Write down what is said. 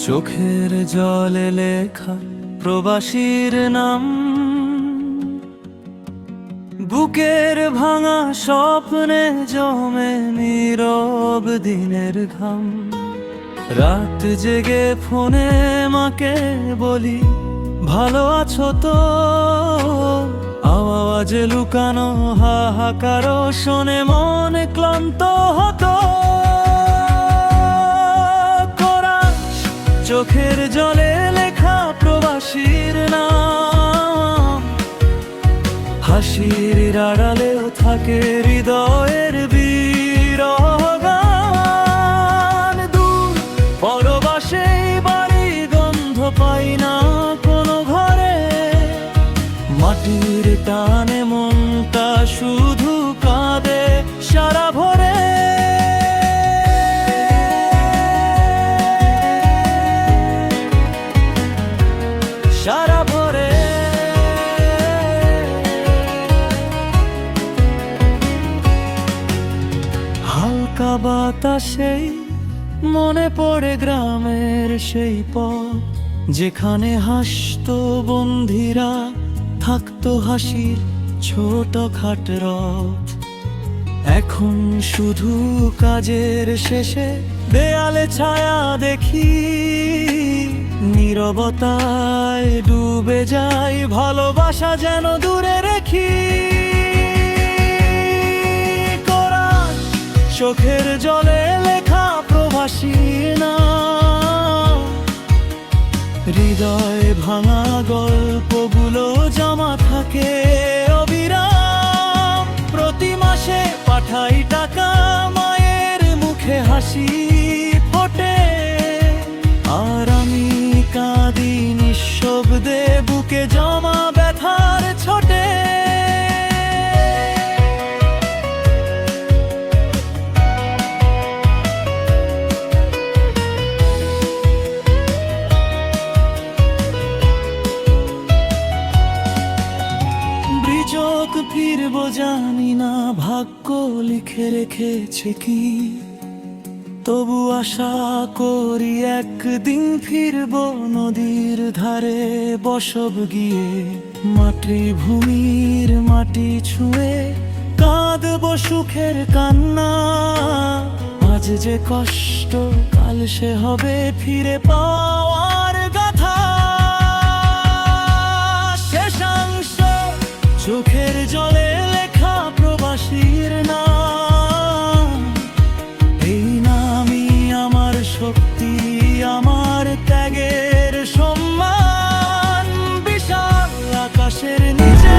চোখের জলে লেখা প্রবাসীর নাম, বুকের ভাঙা স্বপ্নে জমে নীরব দিনের ঘাম। রাত জেগে ফোনে মাকে বলি ভালো আছো তো, আওয়াজে লুকানো হাহাকার শোনে মন ক্লান্ত হতো। চোখের জলে লেখা প্রবাসীর নাম, হাসির আড়ালেও থাকে হৃদয়ের বিরগান। দূর পরবাসে বাড়ি গন্ধ পাই না কোনো ঘরে, মাটির টানে মনটা শুধু কাঁদে সারা ভরে। সারা ভরে হালকা বাতাসেই মনে পড়ে গ্রামের সেই পথ, যেখানে হাসতো বন্ধুরা, থাকতো হাসির ছোট খাট রথ। এখন শুধু কাজের শেষে দেয়ালে ছায়া দেখি, নীরবতায় ডুবে যাই ভালোবাসা যেন দূরে রেখি। চোখের জলে লেখা প্রবাসীর নাম, হৃদয় ভাঙা গল্পগুলো জমা থাকে অবিরাম। প্রতি মাসে পাঠাই টাকা, মায়ের মুখে হাসি ফোটে, আর আমি কাঁদি নিঃশব্দে বুকে জমা ব্যথার ছোটে। চোখ ফিরবো জানি না ভাগ্য লিখে রেখেছে কি, তবু আশা করি একদিন ফিরবো নদীর ধারে বসব গিয়ে। মাতৃভূমির মাটি ছুঁয়ে কাঁদবো সুখের কান্না, আজ যে কষ্ট কাল সে হবে ফিরে পাওয়ার গাথা। চোখের জলে লেখা প্রবাসীর নাম, এই নামই আমার শক্তি, আমার ত্যাগের সম্মান। বিশাল আকাশের নিচে